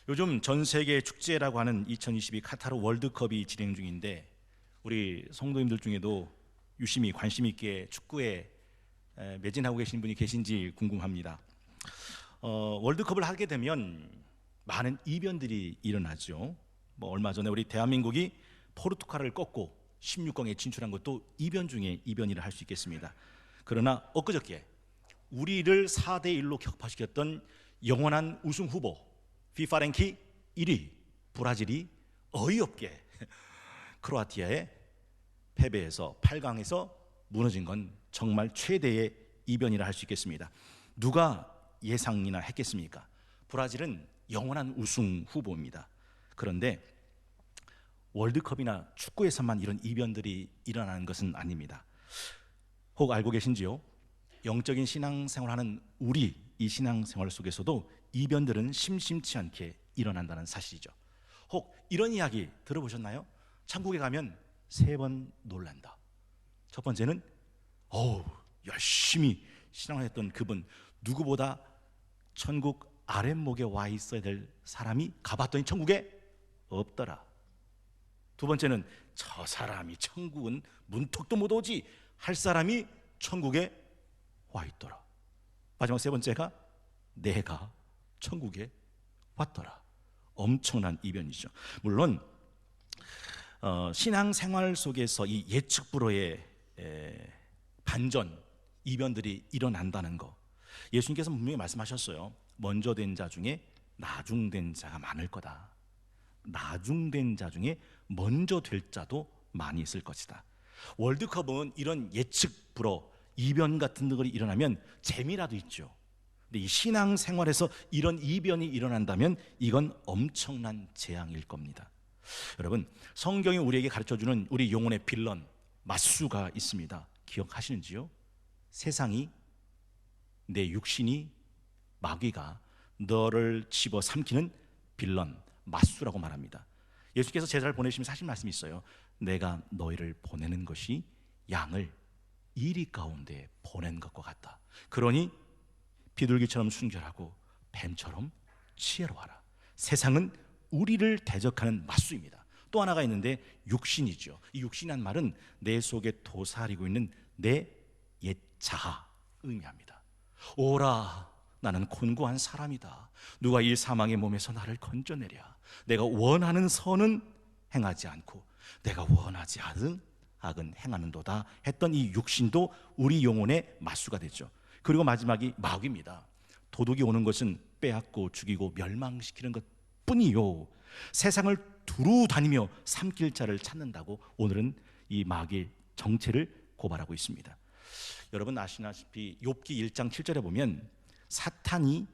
요즘 전 세계 축제라고 하는 2022 카타르 월드컵이 진행 중인데 우리 성도님들 중에도 유심히 관심 있게 축구에 매진하고 계신 분이 계신지 궁금합니다. 월드컵을 하게 되면 많은 이변들이 일어나죠. 얼마 전에 우리 대한민국이 포르투갈을 꺾고 16강에 진출한 것도 이변 중에 이변이라 할 수 있겠습니다. 그러나 엊그저께 우리를 4대1로 격파시켰던 영원한 우승 후보 FIFA 랭킹 1위 브라질이 어이없게 크로아티아에 패배해서 8강에서 무너진 건 정말 최대의 이변이라 할 수 있겠습니다. 누가 예상이나 했겠습니까? 브라질은 영원한 우승 후보입니다. 그런데 월드컵이나 축구에서만 이런 이변들이 일어나는 것은 아닙니다. 혹 알고 계신지요? 영적인 신앙생활하는 우리 이 신앙생활 속에서도 이변들은 심심치 않게 일어난다는 사실이죠. 혹 이런 이야기 들어보셨나요? 천국에 가면 3번 놀란다. 첫 번째는 열심히 신앙했던 그분, 누구보다 천국 아랫목에 와 있어야 될 사람이 가봤더니 천국에 없더라. 두 번째는 저 사람이 천국은 문턱도 못 오지 할 사람이 천국에 와 있더라. 마지막 세 번째가 내가 천국에 왔더라. 엄청난 이변이죠. 물론 신앙생활 속에서 이 예측 불허의 반전 이변들이 일어난다는 거, 예수님께서 분명히 말씀하셨어요. 먼저 된 자 중에 나중된 자가 많을 거다. 나중된 자 중에 먼저 될 자도 많이 있을 것이다. 월드컵은 이런 예측 불허 이변 같은 것이 일어나면 재미라도 있죠. 근데 이 신앙생활에서 이런 이변이 일어난다면 이건 엄청난 재앙일 겁니다. 여러분, 성경이 우리에게 가르쳐주는 우리 영혼의 빌런 맞수가 있습니다. 기억하시는지요? 세상이, 내 육신이, 마귀가 너를 집어삼키는 빌런 맞수라고 말합니다. 예수께서 제자를 보내시면서 하신 말씀이 있어요. 내가 너희를 보내는 것이 양을 이리 가운데 보낸 것과 같다. 그러니 비둘기처럼 순결하고 뱀처럼 지혜로워하라. 세상은 우리를 대적하는 맞수입니다. 또 하나가 있는데 육신이죠. 이 육신이란 말은 내 속에 도사리고 있는 내 옛 자아 의미합니다. 오라, 나는 곤고한 사람이다. 누가 이 사망의 몸에서 나를 건져내랴. 내가 원하는 선은 행하지 않고 내가 원하지 않은 악은 행하는도다 했던 이 육신도 우리 영혼의 맞수가 됐죠. 그리고 마지막이 마귀입니다. 도둑이 오는 것은 빼앗고 죽이고 멸망시키는 것 뿐이요, 세상을 두루 다니며 삼킬 자를 찾는다고 오늘은 이 마귀의 정체를 고발하고 있습니다. 여러분 아시다시피 욥기 1장 7절에 보면 사탄이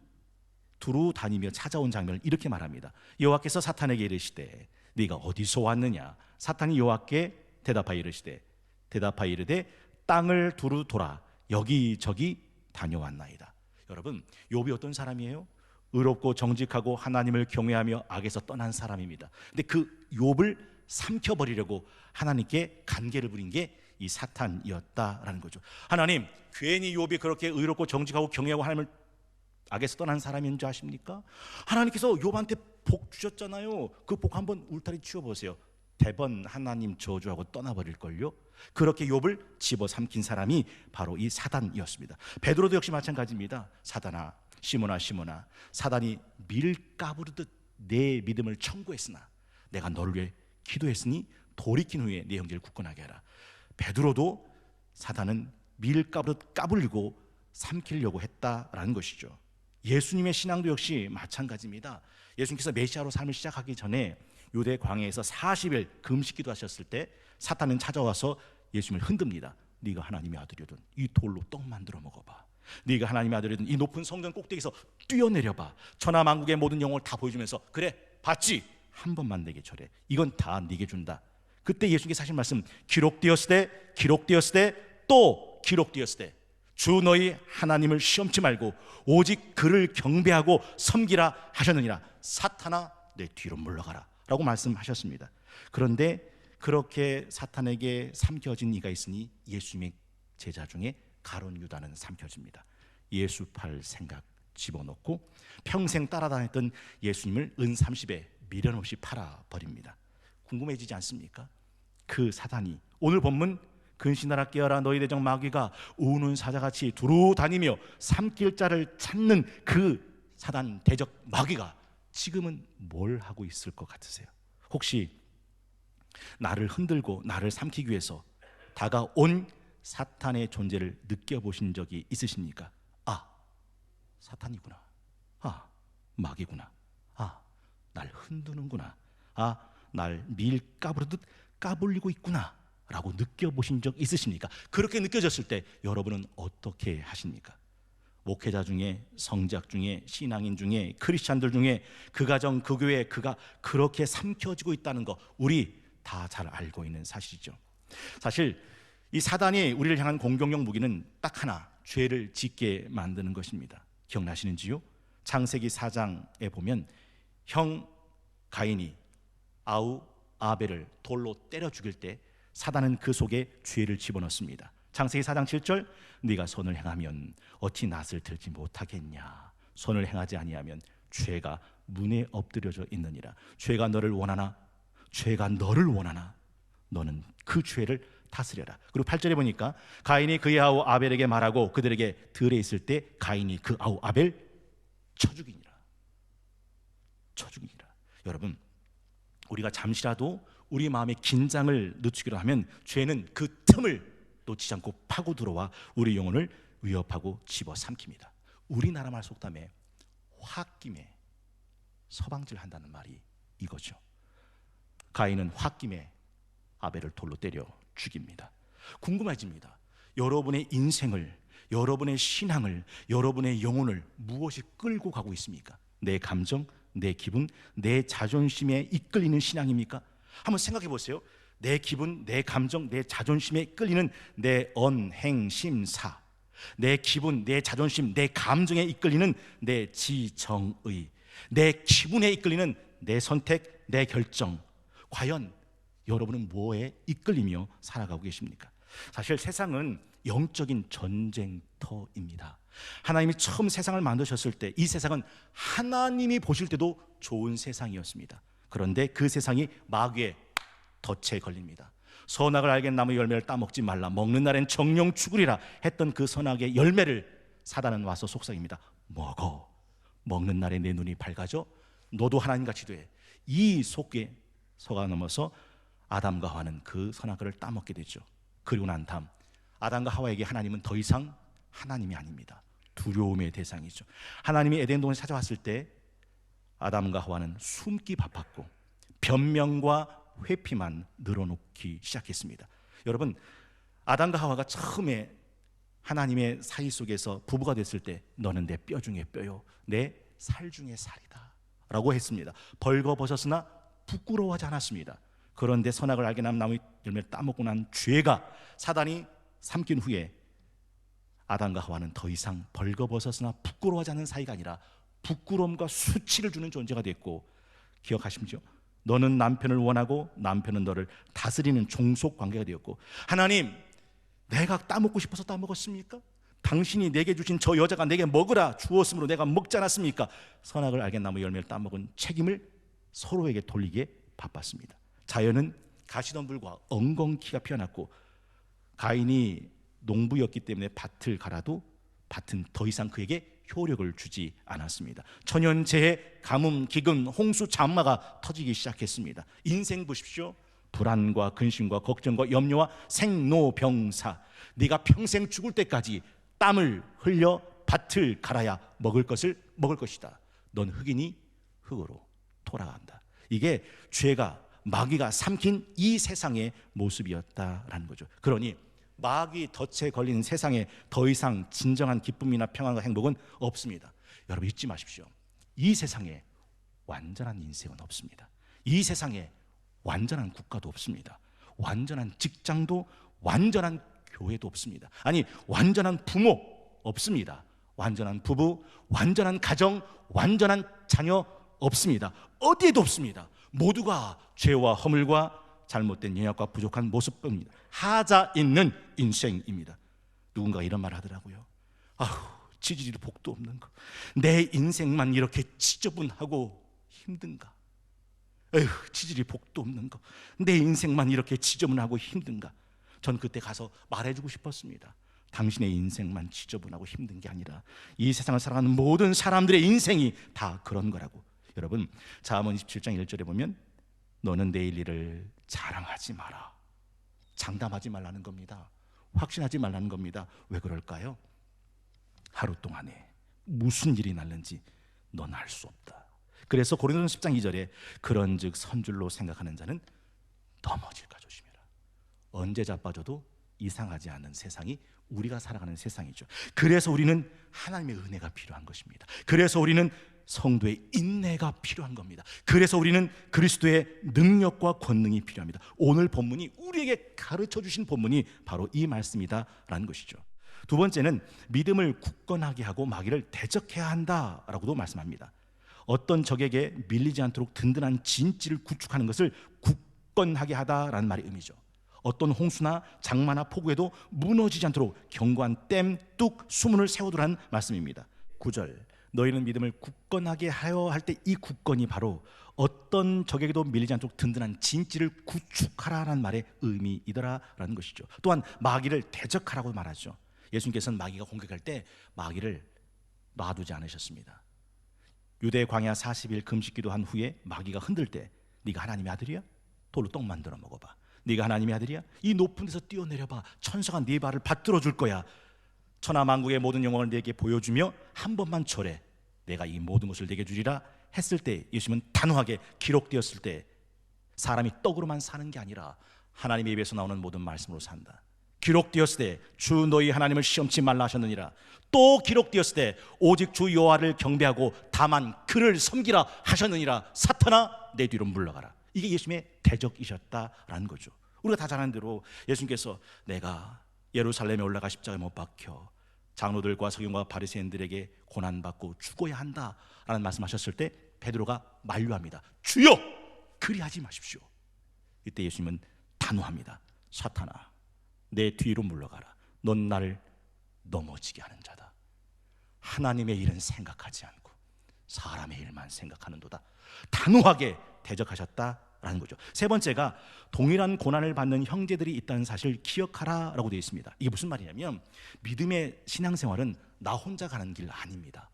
두루 다니며 찾아온 장면을 이렇게 말합니다. 여호와께서 사탄에게 이르시되 네가 어디서 왔느냐. 사탄이 여호와께 대답하여 이르되 땅을 두루 돌아 여기저기 다녀왔나이다. 여러분, 욥이 어떤 사람이에요? 의롭고 정직하고 하나님을 경외하며 악에서 떠난 사람입니다. 근데 그 욥을 삼켜버리려고 하나님께 간계를 부린 게 이 사탄이었다라는 거죠. 하나님, 괜히 욥이 그렇게 의롭고 정직하고 경외하고 하나님을 악에서 떠난 사람인 줄 아십니까? 하나님께서 욥한테 복 주셨잖아요. 그 복 한번 울타리 치워보세요. 대번 하나님 저주하고 떠나버릴걸요. 그렇게 욥을 집어삼킨 사람이 바로 이 사단이었습니다. 베드로도 역시 마찬가지입니다. 사단아, 시몬아, 시몬아, 사단이 밀 까부르듯 내 믿음을 청구했으나 내가 너를 위해 기도했으니 돌이킨 후에 네 형제를 굳건하게 하라. 베드로도 사단은 밀 까부르듯 까불고 삼키려고 했다라는 것이죠. 예수님의 신앙도 역시 마찬가지입니다. 예수님께서 메시아로 삶을 시작하기 전에 유대 광야에서 40일 금식 기도하셨을 때 사탄은 찾아와서 예수님을 흔듭니다. 네가 하나님의 아들이거든 이 돌로 떡 만들어 먹어봐. 네가 하나님의 아들이거든 이 높은 성전 꼭대기에서 뛰어내려봐. 천하만국의 모든 영혼을 다 보여주면서 그래 봤지? 한 번만 내게 절해. 이건 다 네게 준다. 그때 예수님께서 하신 말씀, 기록되었으되 또 기록되었으되 주 너희 하나님을 시험치 말고 오직 그를 경배하고 섬기라 하셨느니라. 사탄아 내 뒤로 물러가라 라고 말씀하셨습니다. 그런데 그렇게 사탄에게 삼켜진 이가 있으니 예수님의 제자 중에 가룟 유다는 삼켜집니다. 예수 팔 생각 집어넣고 평생 따라다녔던 예수님을 은 30에 미련 없이 팔아버립니다. 궁금해지지 않습니까? 그 사단이 오늘 본문 근신하라 깨어라 너희 대적 마귀가 우는 사자같이 두루 다니며 삼킬 자를 찾는 그 사단 대적 마귀가 지금은 뭘 하고 있을 것 같으세요? 혹시 나를 흔들고 나를 삼키기 위해서 다가온 사탄의 존재를 느껴보신 적이 있으십니까? 아, 사탄이구나. 아, 마귀구나. 아, 날 흔드는구나. 아, 날 밀 까부르듯 까불리고 있구나 라고 느껴보신 적 있으십니까? 그렇게 느껴졌을 때 여러분은 어떻게 하십니까? 목회자 중에, 성작 중에, 신앙인 중에, 크리스찬들 중에 그 가정, 그 교회, 그가 그렇게 삼켜지고 있다는 거 우리 다 잘 알고 있는 사실이죠. 사실 이 사단이 우리를 향한 공격용 무기는 딱 하나, 죄를 짓게 만드는 것입니다. 기억나시는지요? 창세기 4장에 보면 형 가인이 아우 아벨을 돌로 때려 죽일 때 사단은 그 속에 죄를 집어넣습니다. 창세기 4장 7절 네가 선을 행하면 어찌 낫을 들지 못하겠냐. 선을 행하지 아니하면 죄가 문에 엎드려져 있느니라. 죄가 너를 원하나 죄가 너를 원하나 너는 그 죄를 다스려라. 그리고 8절에 보니까 가인이 그의 아우 아벨에게 말하고 그들에게 들에 있을 때 가인이 그 아우 아벨 쳐 죽이니라. 여러분, 우리가 잠시라도 우리 마음의 긴장을 늦추기로 하면 죄는 그 틈을 놓치지 않고 파고 들어와 우리 영혼을 위협하고 집어삼킵니다. 우리나라 말 속담에 홧김에 서방질한다는 말이 이거죠. 가인은 홧김에 아벨을 돌로 때려 죽입니다. 궁금해집니다. 여러분의 인생을, 여러분의 신앙을, 여러분의 영혼을 무엇이 끌고 가고 있습니까? 내 감정, 내 기분, 내 자존심에 이끌리는 신앙입니까? 한번 생각해 보세요. 내 기분, 내 감정, 내 자존심에 끌리는 내 언행심사, 내 기분, 내 자존심, 내 감정에 이끌리는 내 지정의, 내 기분에 이끌리는 내 선택, 내 결정, 과연 여러분은 뭐에 이끌리며 살아가고 계십니까? 사실 세상은 영적인 전쟁터입니다. 하나님이 처음 세상을 만드셨을 때 이 세상은 하나님이 보실 때도 좋은 세상이었습니다. 그런데 그 세상이 마귀의 덫에 걸립니다. 선악을 알게 나무 열매를 따먹지 말라, 먹는 날엔 정령 죽으리라 했던 그 선악의 열매를 사단은 와서 속삭입니다. 먹어. 먹는 날에 내 눈이 밝아져 너도 하나님같이 돼. 이 속에 속아 넘어서 아담과 하와는 그 선악과를 따먹게 되죠. 그리고 난 다음 아담과 하와에게 하나님은 더 이상 하나님이 아닙니다. 두려움의 대상이죠. 하나님이 에덴 동산에 찾아왔을 때 아담과 하와는 숨기 바빴고 변명과 회피만 늘어놓기 시작했습니다. 여러분, 아담과 하와가 처음에 하나님의 사이 속에서 부부가 됐을 때 너는 내 뼈 중에 뼈요 내 살 중에 살이다 라고 했습니다. 벌거벗었으나 부끄러워하지 않았습니다. 그런데 선악을 알게 난 나무 열매를 따먹고 난 죄가 사단이 삼킨 후에 아담과 하와는 더 이상 벌거벗었으나 부끄러워하지 않는 사이가 아니라 부끄러움과 수치를 주는 존재가 됐고, 기억하십니까? 너는 남편을 원하고 남편은 너를 다스리는 종속 관계가 되었고, 하나님, 내가 따먹고 싶어서 따먹었습니까? 당신이 내게 주신 저 여자가 내게 먹으라 주었으므로 내가 먹지 않았습니까? 선악을 알게 나무 열매를 따먹은 책임을 서로에게 돌리기에 바빴습니다. 자연은 가시덤불과 엉겅퀴가 피어났고, 가인이 농부였기 때문에 밭을 갈아도 밭은 더 이상 그에게 효력을 주지 않았습니다. 천연재해, 가뭄, 기근, 홍수, 장마가 터지기 시작했습니다. 인생 보십시오. 불안과 근심과 걱정과 염려와 생로병사, 네가 평생 죽을 때까지 땀을 흘려 밭을 갈아야 먹을 것이다. 넌 흙이니 흙으로 돌아간다. 이게 죄가, 마귀가 삼킨 이 세상의 모습이었다라는 거죠. 그러니 마귀 덫에 걸린 세상에 더 이상 진정한 기쁨이나 평안과 행복은 없습니다. 여러분 잊지 마십시오. 이 세상에 완전한 인생은 없습니다. 이 세상에 완전한 국가도 없습니다. 완전한 직장도, 완전한 교회도 없습니다. 아니, 완전한 부모 없습니다. 완전한 부부, 완전한 가정, 완전한 자녀 없습니다. 어디에도 없습니다. 모두가 죄와 허물과 잘못된 연약과 부족한 모습입니다. 하자 있는 인생입니다. 누군가 이런 말을 하더라고요. 아휴, 치질이도 복도 없는 거. 내 인생만 이렇게 지저분하고 힘든가? 에휴, 치질이 복도 없는 거. 내 인생만 이렇게 지저분하고 힘든가? 전 그때 가서 말해주고 싶었습니다. 당신의 인생만 지저분하고 힘든 게 아니라 이 세상을 살아가는 모든 사람들의 인생이 다 그런 거라고. 여러분, 잠언 27장 1절에 보면 너는 내일 일을 자랑하지 마라, 장담하지 말라는 겁니다. 확신하지 말라는 겁니다. 왜 그럴까요? 하루 동안에 무슨 일이 날는지 넌 알 수 없다. 그래서 고린도전서 10장 2절에 그런즉 선줄로 생각하는 자는 넘어질까 조심해라. 언제 자빠져도 이상하지 않은 세상이 우리가 살아가는 세상이죠. 그래서 우리는 하나님의 은혜가 필요한 것입니다. 그래서 우리는 성도의 인내가 필요한 겁니다. 그래서 우리는 그리스도의 능력과 권능이 필요합니다. 오늘 본문이 우리에게 가르쳐 주신 본문이 바로 이 말씀이다라는 것이죠. 두 번째는 믿음을 굳건하게 하고 마귀를 대적해야 한다라고도 말씀합니다. 어떤 적에게 밀리지 않도록 든든한 진지를 구축하는 것을 굳건하게 하다라는 말의 의미죠. 어떤 홍수나 장마나 폭우에도 무너지지 않도록 견고한 댐, 뚝, 수문을 세워두라는 말씀입니다. 9절, 너희는 믿음을 굳건하게 하여 할 때 이 굳건이 바로 어떤 적에게도 밀리지 않도록 든든한 진지를 구축하라라는 말의 의미이더라라는 것이죠. 또한 마귀를 대적하라고 말하죠. 예수님께서는 마귀가 공격할 때 마귀를 놔두지 않으셨습니다. 유대 광야 40일 금식기도 한 후에 마귀가 흔들 때 네가 하나님의 아들이야? 돌로 떡 만들어 먹어봐. 네가 하나님의 아들이야? 이 높은 데서 뛰어내려봐. 천사가 네 발을 받들어 줄 거야. 천하 만국의 모든 영광을 네게 보여주며 한 번만 절해. 내가 이 모든 것을 네게 주리라 했을 때 예수님은 단호하게 기록되었을 때 사람이 떡으로만 사는 게 아니라 하나님의 입에서 나오는 모든 말씀으로 산다. 기록되었을 때 주 너희 하나님을 시험치 말라 하셨느니라. 또 기록되었을 때 오직 주 여호와를 경배하고 다만 그를 섬기라 하셨느니라. 사탄아 내 뒤로 물러가라. 이게 예수님의 대적이셨다라는 거죠. 우리가 다 잘 아는 대로 예수님께서 내가 예루살렘에 올라가 십자가에 못 박혀 장로들과 서기관과 바리새인들에게 고난받고 죽어야 한다라는 말씀하셨을 때 베드로가 만류합니다. 주여 그리하지 마십시오. 이때 예수님은 단호합니다. 사탄아 내 뒤로 물러가라. 넌 나를 넘어지게 하는 자다. 하나님의 일은 생각하지 않고 사람의 일만 생각하는도다. 단호하게 대적하셨다라는 거죠. 세 번째가 동일한 고난을 받는 형제들이 있다는 사실을 기억하라라고 되어 있습니다. 이게 무슨 말이냐면 믿음의 신앙생활은 나 혼자 가는 길 아닙니다.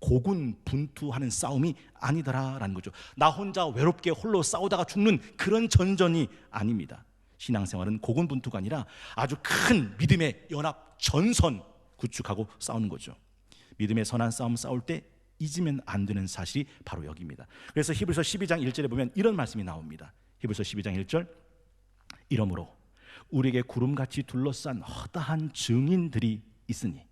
고군분투하는 싸움이 아니더라라는 거죠. 나 혼자 외롭게 홀로 싸우다가 죽는 그런 전전이 아닙니다. 신앙생활은 고군분투가 아니라 아주 큰 믿음의 연합 전선 구축하고 싸우는 거죠. 믿음의 선한 싸움 싸울 때 잊으면 안 되는 사실이 바로 여기입니다. 그래서 히브리서 12장 1절에 보면 이런 말씀이 나옵니다. 히브리서 12장 1절, 이러므로 우리에게 구름같이 둘러싼 허다한 증인들이 있으니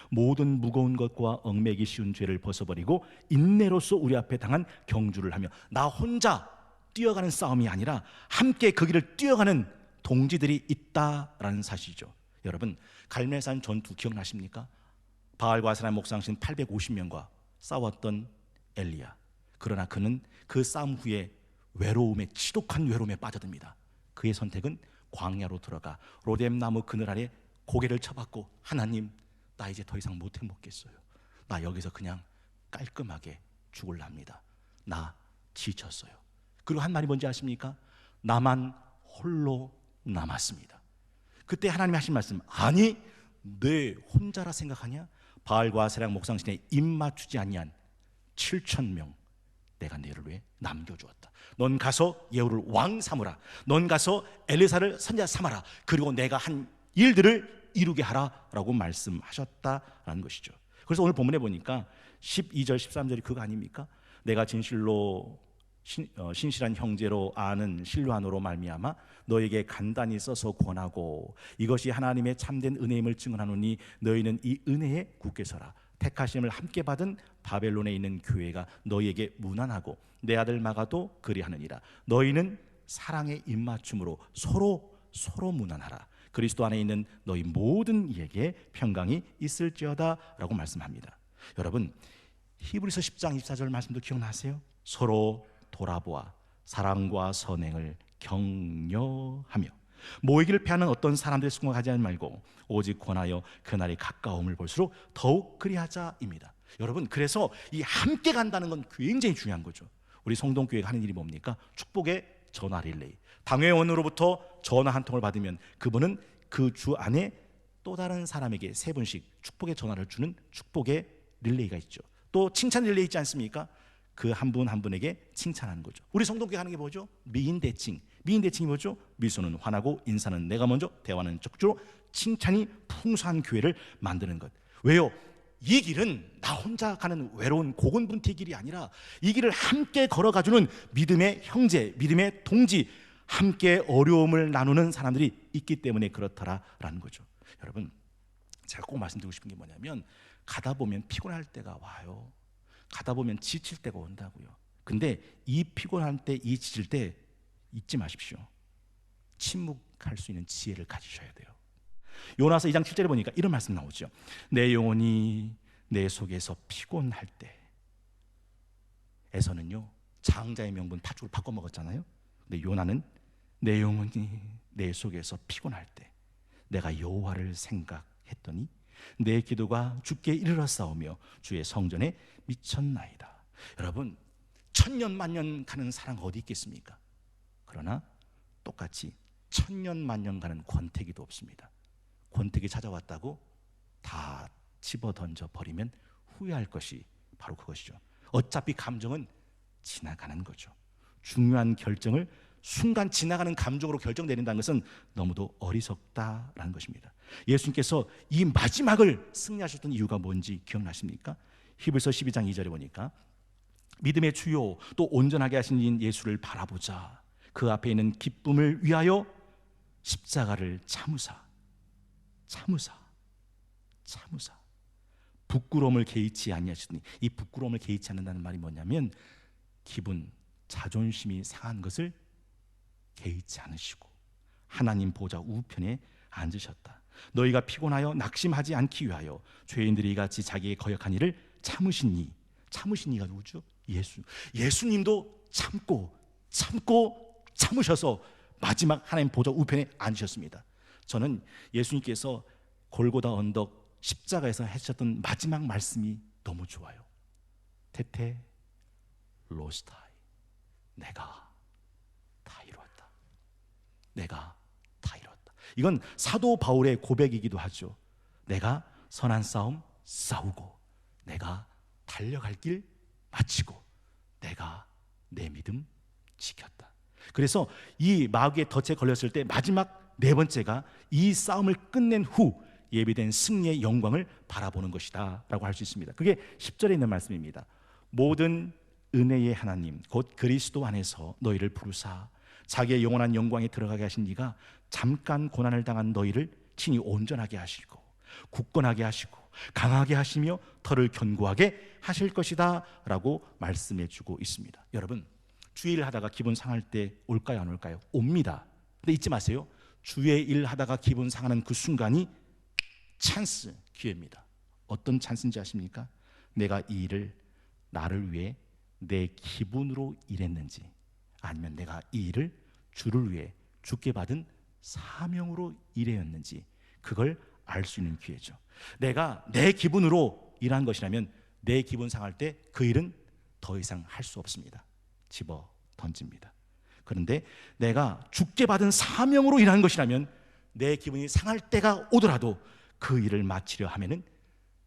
모든 무거운 것과 얽매기 쉬운 죄를 벗어버리고 인내로서 우리 앞에 당한 경주를 하며. 나 혼자 뛰어가는 싸움이 아니라 함께 그 길을 뛰어가는 동지들이 있다라는 사실이죠. 여러분 갈멜산 전투 기억나십니까? 바알과 아세라 목상신 850명과 싸웠던 엘리야. 그러나 그는 그 싸움 후에 지독한 외로움에 빠져듭니다. 그의 선택은 광야로 들어가 로뎀나무 그늘 아래 고개를 쳐박고 하나님 나 이제 더 이상 못 해먹겠어요. 나 여기서 그냥 깔끔하게 죽을랍니다. 나 지쳤어요. 그리고 한 말이 뭔지 아십니까? 나만 홀로 남았습니다. 그때 하나님이 하신 말씀, 아니 내 혼자라 생각하냐? 바알과 아세라 목상신에 입 맞추지 아니한 7,000명 내가 너를 위해 남겨주었다. 넌 가서 예후를 왕 삼으라. 넌 가서 엘리사를 선지자 삼아라. 그리고 내가 한 일들을 이루게 하라라고 말씀하셨다라는 것이죠. 그래서 오늘 본문에 보니까 12절 13절이 그거 아닙니까? 내가 진실로 신실한 형제로 아는 실로안으로 말미암아 너에게 간단히 써서 권하고 이것이 하나님의 참된 은혜임을 증언하노니 너희는 이 은혜에 굳게 서라. 택하심을 함께 받은 바벨론에 있는 교회가 너희에게 무난하고 내 아들 마가도 그리하느니라. 너희는 사랑의 입맞춤으로 서로 무난하라. 그리스도 안에 있는 너희 모든 이에게 평강이 있을지어다 라고 말씀합니다. 여러분 히브리서 10장 24절 말씀도 기억나세요? 서로 돌아보아 사랑과 선행을 격려하며 모이기를 패하는 어떤 사람들의 승공을 하지 말고 오직 권하여 그날이 가까움을 볼수록 더욱 그리하자입니다. 여러분, 그래서 이 함께 간다는 건 굉장히 중요한 거죠. 우리 성동교회가 하는 일이 뭡니까? 축복의 전화 릴레이. 당회원으로부터 전화 한 통을 받으면 그분은 그 주 안에 또 다른 사람에게 세 분씩 축복의 전화를 주는 축복의 릴레이가 있죠. 또 칭찬 릴레이 있지 않습니까? 그 한 분 한 분에게 칭찬하는 거죠. 우리 성동교회 하는 게 뭐죠? 미인대칭. 미인대칭이 뭐죠? 미소는 환하고 인사는 내가 먼저, 대화는 적주로 칭찬이 풍성한 교회를 만드는 것. 왜요? 이 길은 나 혼자 가는 외로운 고군분투의 길이 아니라 이 길을 함께 걸어가주는 믿음의 형제, 믿음의 동지, 함께 어려움을 나누는 사람들이 있기 때문에 그렇더라라는 거죠. 여러분, 제가 꼭 말씀드리고 싶은 게 뭐냐면 가다 보면 피곤할 때가 와요. 가다 보면 지칠 때가 온다고요. 근데 이 피곤할 때, 이 지칠 때 잊지 마십시오. 침묵할 수 있는 지혜를 가지셔야 돼요. 요나서 2장 7절에 보니까 이런 말씀 나오죠. 내 영혼이 내 속에서 피곤할 때에서는요, 장자의 명분 팥죽을 바꿔 먹었잖아요. 근데 요나는 내 영혼이 내 속에서 피곤할 때 내가 여호와를 생각했더니 내 기도가 주께 이르렀사오며 주의 성전에 미쳤나이다. 여러분, 천년 만년 가는 사랑 어디 있겠습니까? 그러나 똑같이 천년 만년 가는 권태기도 없습니다. 권태기 찾아왔다고 다 집어던져 버리면 후회할 것이 바로 그것이죠. 어차피 감정은 지나가는 거죠. 중요한 결정을 순간 지나가는 감정으로 결정 내린다는 것은 너무도 어리석다라는 것입니다. 예수님께서 이 마지막을 승리하셨던 이유가 뭔지 기억나십니까? 히브리서 12장 2절에 보니까 믿음의 주요 또 온전하게 하신 이인 예수를 바라보자. 그 앞에 있는 기쁨을 위하여 십자가를 참으사 부끄러움을 개의치 아니하시더니, 이 부끄러움을 개의치 않는다는 말이 뭐냐면 기분, 자존심이 상한 것을 개의치 않으시고 하나님 보좌 우편에 앉으셨다. 너희가 피곤하여 낙심하지 않기 위하여 죄인들이 이같이 자기의 거역한 일을 참으신 이가 누구죠? 예수님도 참으셔서 마지막 하나님 보좌 우편에 앉으셨습니다. 저는 예수님께서 골고다 언덕 십자가에서 하셨던 마지막 말씀이 너무 좋아요. 테테 로스타이, 내가 다 이루었다. 내가 다 이뤘다. 이건 사도 바울의 고백이기도 하죠. 내가 선한 싸움 싸우고 내가 달려갈 길 마치고 내가 내 믿음 지켰다. 그래서 이 마귀의 덫에 걸렸을 때 마지막 네 번째가 이 싸움을 끝낸 후 예비된 승리의 영광을 바라보는 것이다 라고 할 수 있습니다. 그게 10절에 있는 말씀입니다. 모든 은혜의 하나님 곧 그리스도 안에서 너희를 부르사 자기의 영원한 영광에 들어가게 하신 이가 잠깐 고난을 당한 너희를 친히 온전하게 하시고 굳건하게 하시고 강하게 하시며 털을 견고하게 하실 것이다 라고 말씀해 주고 있습니다. 여러분, 주의 일 하다가 기분 상할 때 올까요, 안 올까요? 옵니다. 근데 잊지 마세요. 주의 일 하다가 기분 상하는 그 순간이 찬스, 기회입니다. 어떤 찬스인지 아십니까? 내가 이 일을 나를 위해 내 기분으로 일했는지 아니면 내가 이 일을 주를 위해 주께 받은 사명으로 일했는지 그걸 알 수 있는 기회죠. 내가 내 기분으로 일한 것이라면 내 기분 상할 때 그 일은 더 이상 할 수 없습니다. 집어 던집니다. 그런데 내가 주께 받은 사명으로 일한 것이라면 내 기분이 상할 때가 오더라도 그 일을 마치려 하면은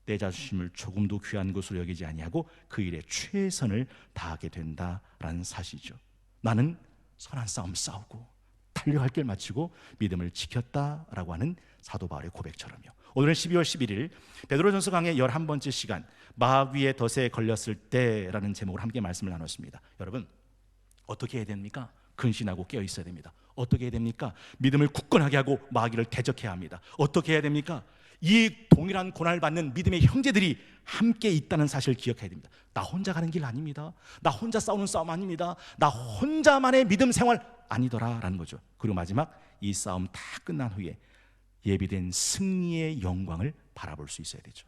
내 자존심을 조금도 귀한 것으로 여기지 아니하고 그 일에 최선을 다하게 된다라는 사실이죠. 나는 선한 싸움 싸우고 달려갈 길 마치고 믿음을 지켰다라고 하는 사도 바울의 고백처럼요. 오늘은 12월 11일 베드로전서 강의 11번째 시간 마귀의 덫에 걸렸을 때라는 제목으로 함께 말씀을 나눴습니다. 여러분, 어떻게 해야 됩니까? 근신하고 깨어 있어야 됩니다. 어떻게 해야 됩니까? 믿음을 굳건하게 하고 마귀를 대적해야 합니다. 어떻게 해야 됩니까? 이 동일한 고난을 받는 믿음의 형제들이 함께 있다는 사실을 기억해야 됩니다. 나 혼자 가는 길 아닙니다. 나 혼자 싸우는 싸움 아닙니다. 나 혼자만의 믿음 생활 아니더라라는 거죠. 그리고 마지막 이 싸움 다 끝난 후에 예비된 승리의 영광을 바라볼 수 있어야 되죠.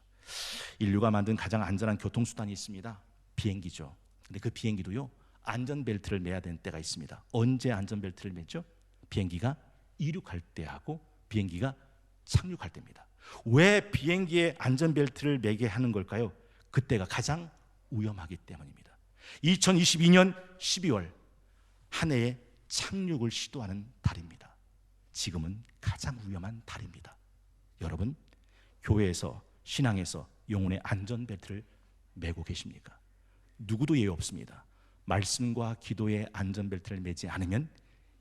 인류가 만든 가장 안전한 교통수단이 있습니다. 비행기죠. 근데 그 비행기도요, 안전벨트를 매야 되는 때가 있습니다. 언제 안전벨트를 매죠? 비행기가 이륙할 때하고 비행기가 착륙할 때입니다. 왜 비행기에 안전벨트를 매게 하는 걸까요? 그때가 가장 위험하기 때문입니다. 2022년 12월 한 해에 착륙을 시도하는 달입니다. 지금은 가장 위험한 달입니다. 여러분, 교회에서, 신앙에서 영혼의 안전벨트를 매고 계십니까? 누구도 예외 없습니다. 말씀과 기도의 안전벨트를 매지 않으면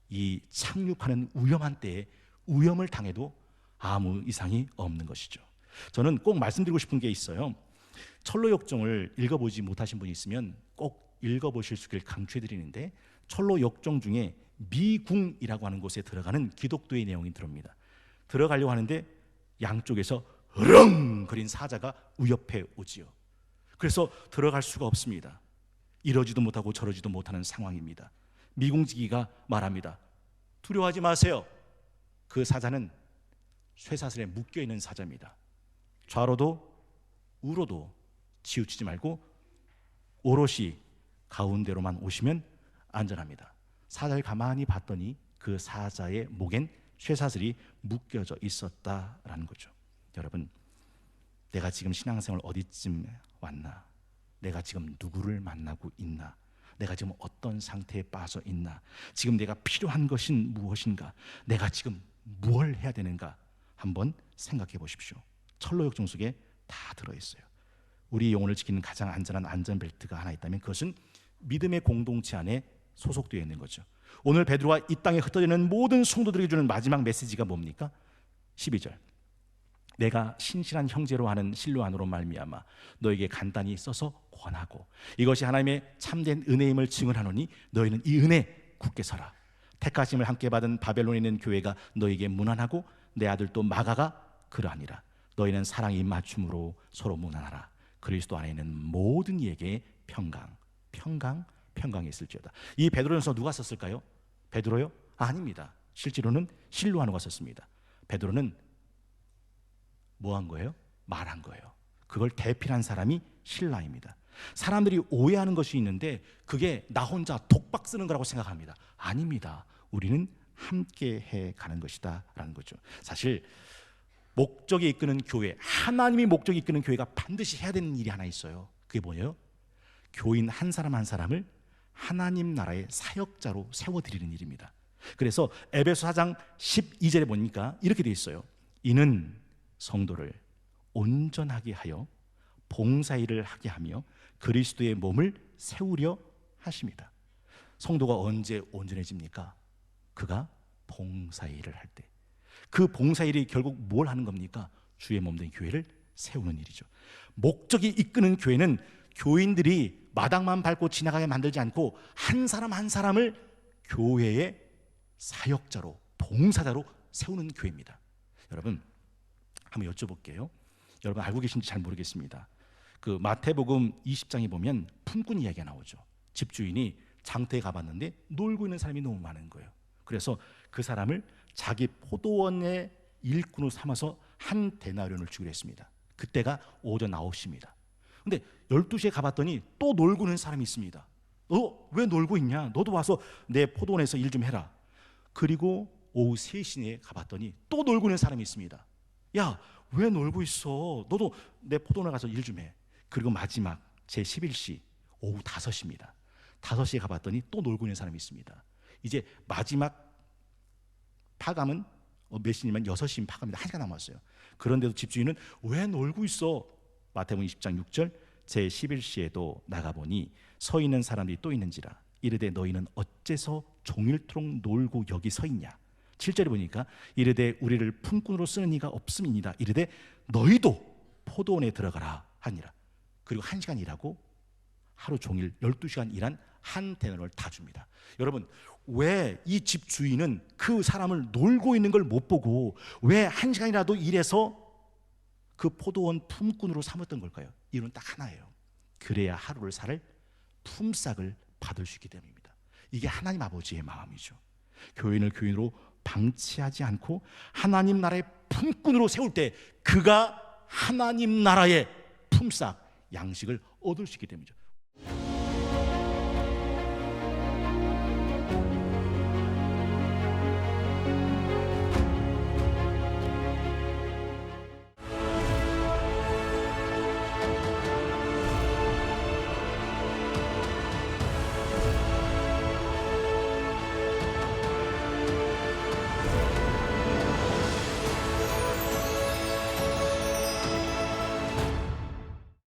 이 착륙하는 위험한 때에 위험을 당해도 아무 이상이 없는 것이죠. 저는 꼭 말씀드리고 싶은 게 있어요. 철로역정을 읽어보지 못하신 분이 있으면 꼭 읽어보실 수 있기를 강추해드리는데, 철로역정 중에 미궁이라고 하는 곳에 들어가는 기독교의 내용이 들어옵니다. 들어가려고 하는데 양쪽에서 으렁거린 사자가 위협해 오지요. 그래서 들어갈 수가 없습니다. 이러지도 못하고 저러지도 못하는 상황입니다. 미궁지기가 말합니다. 두려워하지 마세요. 그 사자는 쇠사슬에 묶여있는 사자입니다. 좌로도 우로도 치우치지 말고 오롯이 가운데로만 오시면 안전합니다. 사자를 가만히 봤더니 그 사자의 목엔 쇠사슬이 묶여져 있었다라는 거죠. 여러분, 내가 지금 신앙생활 어디쯤 왔나? 내가 지금 누구를 만나고 있나? 내가 지금 어떤 상태에 빠져 있나? 지금 내가 필요한 것은 무엇인가? 내가 지금 무엇을 해야 되는가? 한번 생각해 보십시오. 철로역정 속에 다 들어있어요. 우리 영혼을 지키는 가장 안전한 안전벨트가 하나 있다면 그것은 믿음의 공동체 안에 소속되어 있는 거죠. 오늘 베드로가 이 땅에 흩어지는 모든 성도들에게 주는 마지막 메시지가 뭡니까? 12절. 내가 신실한 형제로 하는 실로 안으로 말미암아 너에게 간단히 써서 권하고 이것이 하나님의 참된 은혜임을 증언하노니 너희는 이 은혜 굳게 서라. 택하심을 함께 받은 바벨론에 있는 교회가 너에게 문안하고 내 아들도 마가가 그러하니라. 너희는 사랑의 입맞춤으로 서로 문안하라. 그리스도 안에 있는 모든 이에게 평강이 있을지어다. 이 베드로전서 누가 썼을까요? 베드로요? 아닙니다. 실제로는 실로아노가 썼습니다. 베드로는 뭐 한 거예요? 말한 거예요. 그걸 대필한 사람이 실라입니다. 사람들이 오해하는 것이 있는데 그게 나 혼자 독박 쓰는 거라고 생각합니다. 아닙니다. 우리는 함께 해가는 것이다 라는 거죠. 사실 목적이 이끄는 교회, 하나님이 목적이 이끄는 교회가 반드시 해야 되는 일이 하나 있어요. 그게 뭐예요? 교인 한 사람 한 사람을 하나님 나라의 사역자로 세워드리는 일입니다. 그래서 에베소 4장 12절에 보니까 이렇게 되어 있어요. 이는 성도를 온전하게 하여 봉사일을 하게 하며 그리스도의 몸을 세우려 하십니다. 성도가 언제 온전해집니까? 그가 봉사일을 할 때. 그 봉사일이 결국 뭘 하는 겁니까? 주의 몸된 교회를 세우는 일이죠. 목적이 이끄는 교회는 교인들이 마당만 밟고 지나가게 만들지 않고 한 사람 한 사람을 교회의 사역자로, 봉사자로 세우는 교회입니다. 여러분, 한번 여쭤볼게요. 여러분 알고 계신지 잘 모르겠습니다. 그 마태복음 20장에 보면 품꾼 이야기가 나오죠. 집주인이 장터에 가봤는데 놀고 있는 사람이 너무 많은 거예요. 그래서 그 사람을 자기 포도원의 일꾼으로 삼아서 한 데나리온을 주기로 했습니다. 그때가 오전 9시입니다. 근데 12시에 가봤더니 또 놀고 있는 사람이 있습니다. 너 왜 놀고 있냐? 너도 와서 내 포도원에서 일 좀 해라. 그리고 오후 3시에 가봤더니 또 놀고 있는 사람이 있습니다. 야, 왜 놀고 있어? 너도 내 포도원에 가서 일 좀 해. 그리고 마지막 제11시 오후 5시입니다. 5시에 가봤더니 또 놀고 있는 사람이 있습니다. 이제 마지막 파감은 몇 시냐면 6시면 파감입니다. 1시간 남았어요. 그런데도 집주인은 왜 놀고 있어? 마태복음 20장 6절 제11시에도 나가보니 서 있는 사람들이 또 있는지라 이르되 너희는 어째서 종일토록 놀고 여기 서 있냐? 7절에 보니까 이르되 우리를 품꾼으로 쓰는 이가 없음이니라 이르되 너희도 포도원에 들어가라 하니라. 그리고 1시간 일하고 하루 종일 12시간 일한 한 데나리온을 다 줍니다. 여러분, 왜 이 집 주인은 그 사람을 놀고 있는 걸 못 보고 왜 1시간이라도 일해서 그 포도원 품꾼으로 삼았던 걸까요? 이유는 딱 하나예요. 그래야 하루를 살 품삯을 받을 수 있기 때문입니다. 이게 하나님 아버지의 마음이죠. 교인을 교인으로 방치하지 않고 하나님 나라의 품꾼으로 세울 때 그가 하나님 나라의 품삯, 양식을 얻을 수 있기 때문이죠.